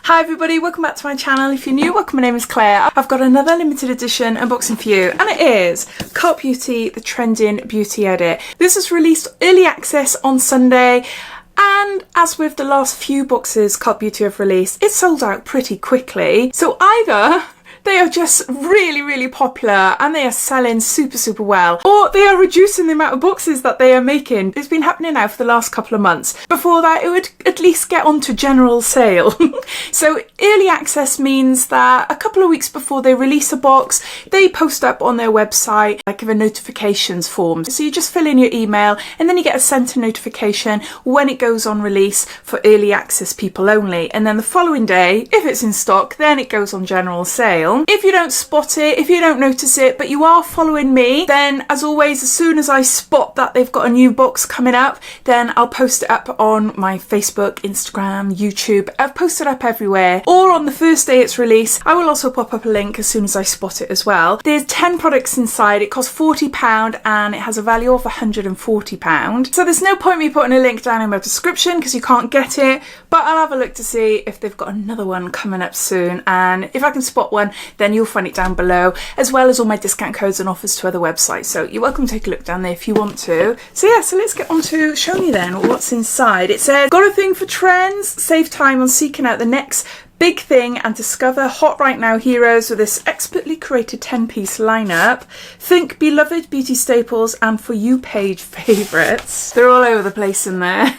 Hi everybody, welcome back to my channel. If you're new, welcome, my name is Claire. I've got another limited edition unboxing for you, and it is Cult Beauty, the Trending Beauty Edit. This was released early access on Sunday, and as with the last few boxes Cult Beauty have released, it sold out pretty quickly. So either they are just really popular and they are selling super well, or they are reducing the amount of boxes that they are making. It's been happening now for the last couple of months. Before that, it would at least get onto general sale. So early access means that a couple of weeks before they release a box, they post up on their website like a notifications form. So you just fill in your email and then you get a sent notification when it goes on release for early access people only. And then the following day, if it's in stock, then it goes on general sale. If you don't spot it, if you don't notice it, but you are following me, then as always, as soon as I spot that they've got a new box coming up, then I'll post it up on my Facebook, Instagram, YouTube. I've posted up everywhere. Or on the first day it's released, I will also pop up a link as soon as I spot it as well. There's 10 products inside. It costs £40 and it has a value of £140. So there's no point me putting a link down in my description because you can't get it, but I'll have a look to see if they've got another one coming up soon, and if I can spot one, then you'll find it down below, as well as all my discount codes and offers to other websites. So you're welcome to take a look down there if you want to. So yeah, so let's get on to showing you then what's inside. It says, got a thing for trends, save time on seeking out the next big thing and discover hot right now heroes with this expertly created 10-piece lineup. Think beloved beauty staples and For You page favourites. They're all over the place in there.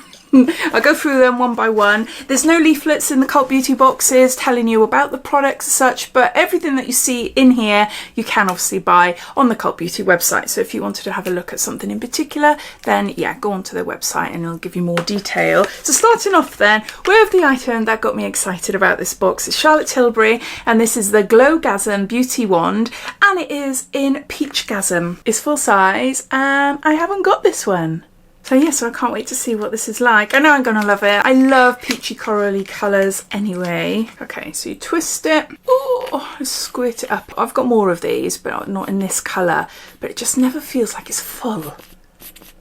I'll go through them one by one. There's no leaflets in the Cult Beauty boxes telling you about the products as such, but everything that you see in here you can obviously buy on the Cult Beauty website. So if you wanted to have a look at something in particular, then yeah, go onto their website and it'll give you more detail. So starting off then with the item that got me excited about this box is Charlotte Tilbury, and this is the Glossybounce Beauty Wand, and it is in Peachgasm. It's full size and I haven't got this one. So yeah, so I can't wait to see what this is like. I know I'm gonna love it. I love peachy corally colours anyway. Okay, so you twist it. Oh, squirt it up. I've got more of these, but not in this colour. But it just never feels like it's full.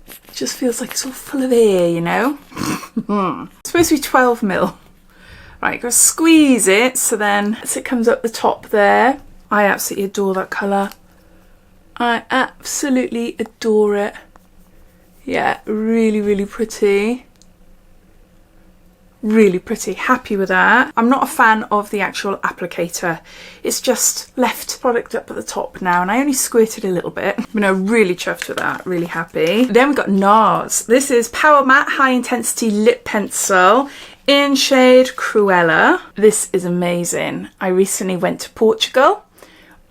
It just feels like it's all full of air, you know? It's supposed to be 12ml. Right, go squeeze it, so then as it comes up the top there. I absolutely adore that colour. I absolutely adore it. Yeah, really pretty. Really pretty. Happy with that. I'm not a fan of the actual applicator. It's just left product up at the top now, and I only squirted a little bit. But no, really chuffed with that. Really happy. Then we've got NARS. This is Powermatte High Intensity Lip Pencil in shade Cruella. This is amazing. I recently went to Portugal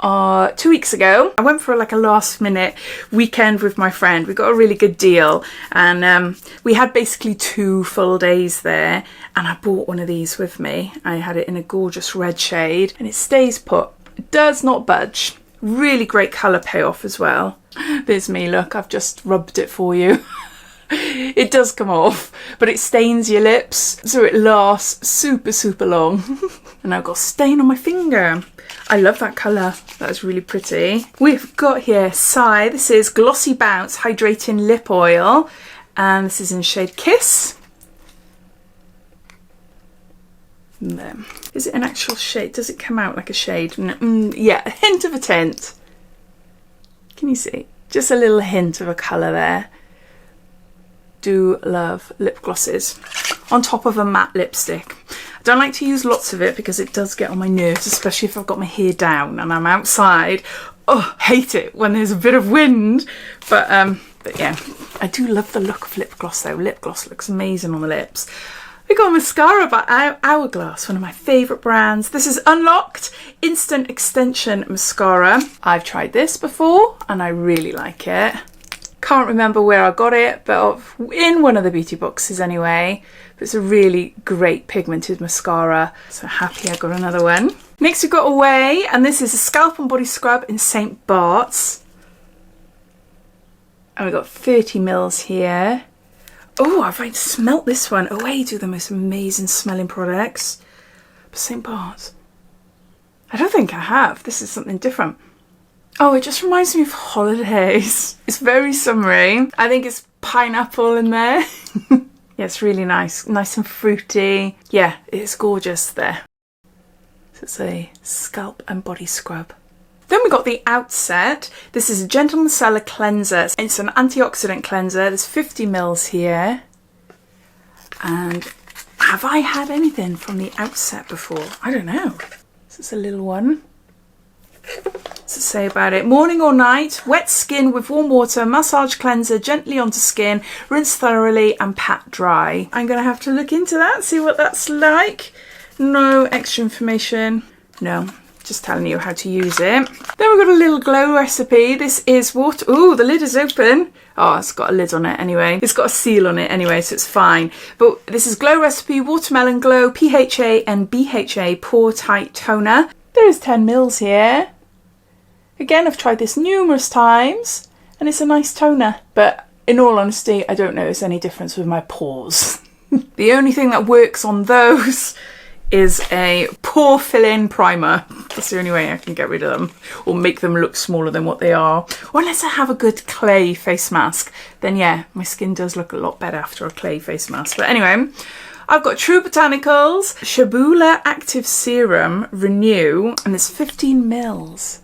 2 weeks ago. I went for like a last minute weekend with my friend. We got a really good deal, and we had basically 2 full days there, and I bought one of these with me. I had it in a gorgeous red shade and it stays put. It does not budge. Really great colour payoff as well. There's me, look, I've just rubbed it for you. It does come off, but it stains your lips, so it lasts super long. And I've got a stain on my finger. I love that colour. That is really pretty. We've got here Saie. This is Glossybounce Hydrating Lip Oil, and this is in shade Kiss. There. Is it an actual shade? Does it come out like a shade? Yeah, a hint of a tint. Can you see? Just a little hint of a colour there. Do love lip glosses on top of a matte lipstick. I don't like to use lots of it because it does get on my nerves, especially if I've got my hair down and I'm outside. Oh, hate it when there's a bit of wind. But yeah, I do love the look of lip gloss though. Lip gloss looks amazing on the lips. We got mascara by Hourglass, one of my favourite brands. This is Unlocked Instant Extension Mascara. I've tried this before and I really like it. Can't remember where I got it, but in one of the beauty boxes anyway. But it's a really great pigmented mascara, so happy I got another one. Next we've got OUAI, and this is a Scalp and Body Scrub in St. Barts. And we've got 30ml here. Oh, I've smelt this one. OUAI do the most amazing smelling products. But St. Barts, I don't think I have. This is something different. Oh, it just reminds me of holidays. It's very summery. I think it's pineapple in there. Yeah, it's really nice. Nice and fruity. Yeah, it's gorgeous there. it's a scalp and body scrub. Then we got the Outset. This is a gentle micellar cleanser. It's an antioxidant cleanser. There's 50 mils here. And have I had anything from the Outset before? I don't know. This is a little one. What's it say about it? Morning or night, wet skin with warm water, massage cleanser gently onto skin, rinse thoroughly and pat dry. I'm going to have to look into that, see what that's like. No extra information. No, just telling you how to use it. Then we've got a little glow recipe. This is water. Ooh, the lid is open. Oh, it's got a lid on it anyway. It's got a seal on it anyway, so it's fine. But this is Glow Recipe Watermelon Glow PHA and BHA Pore-Tight Toner. There is 10 mils here. Again, I've tried this numerous times and it's a nice toner. But in all honesty, I don't notice any difference with my pores. The only thing that works on those is a pore fill-in primer. That's the only way I can get rid of them or make them look smaller than what they are. Or unless I have a good clay face mask, then yeah, my skin does look a lot better after a clay face mask. But anyway, I've got True Botanicals Chebula Active Serum Renew, and it's 15 mils.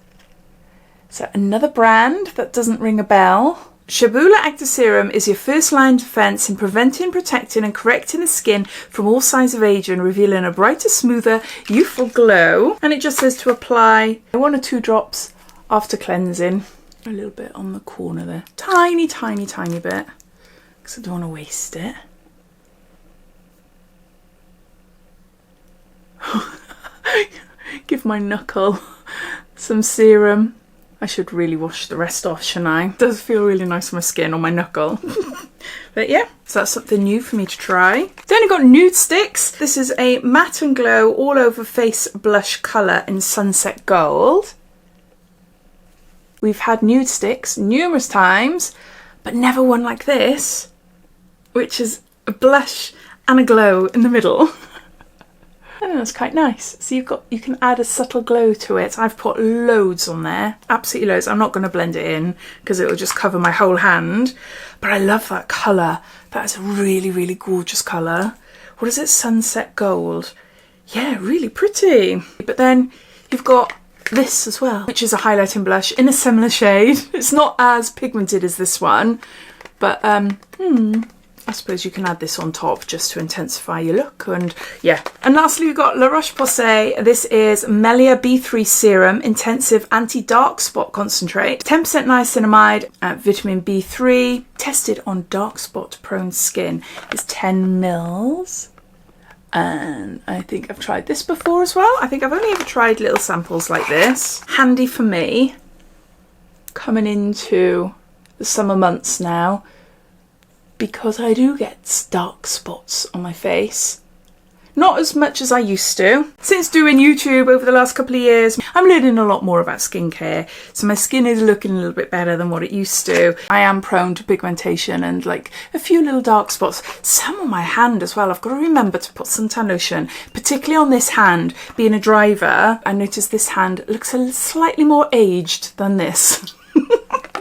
So another brand that doesn't ring a bell. Chebula Active Serum is your first line of defense in preventing, protecting and correcting the skin from all signs of aging, revealing a brighter, smoother, youthful glow. And it just says to apply 1 or 2 drops after cleansing. A little bit on the corner there. Tiny, tiny, tiny bit. Because I don't want to waste it. Give my knuckle some serum. I should really wash the rest off, shouldn't I? It does feel really nice on my skin, on my knuckle. But yeah, so that's something new for me to try. Then I got Nudestix. This is a matte and glow all over face blush colour in Sunset Gold. We've had Nudestix numerous times, but never one like this, which is a blush and a glow in the middle. I think that's quite nice. So you can add a subtle glow to it. I've put loads on there, absolutely loads. I'm not going to blend it in because it will just cover my whole hand. But I love that colour. That is a really, really gorgeous colour. What is it? Sunset Gold. Yeah, really pretty. But then you've got this as well, which is a highlighting blush in a similar shade. It's not as pigmented as this one, but I suppose you can add this on top just to intensify your look. And yeah. And lastly, we've got La Roche-Posay. This is MelaB3 Serum Intensive Anti-Dark Spot Concentrate. 10% niacinamide and vitamin B3. Tested on dark spot prone skin. It's 10 mils. And I think I've tried this before as well. I think I've only ever tried little samples like this. Handy for me. Coming into the summer months now. Because I do get dark spots on my face. Not as much as I used to. Since doing YouTube over the last couple of years, I'm learning a lot more about skincare. So my skin is looking a little bit better than what it used to. I am prone to pigmentation and like a few little dark spots. Some on my hand as well. I've got to remember to put suntan lotion, particularly on this hand. Being a driver, I noticed this hand looks a slightly more aged than this.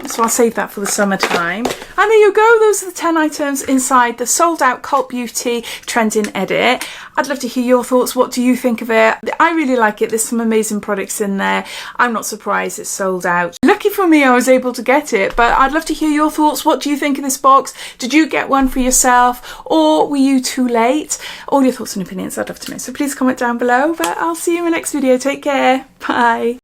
So I'll save that for the summertime. And there you go, those are the 10 items inside the sold out Cult Beauty Trending Edit. I'd love to hear your thoughts. What do you think of it? I really like it. There's some amazing products in there. I'm not surprised it's sold out. Lucky for me I was able to get it, but I'd love to hear your thoughts. What do you think of this box? Did you get one for yourself or were you too late? All your thoughts and opinions I'd love to know. So please comment down below, but I'll see you in my next video. Take care. Bye.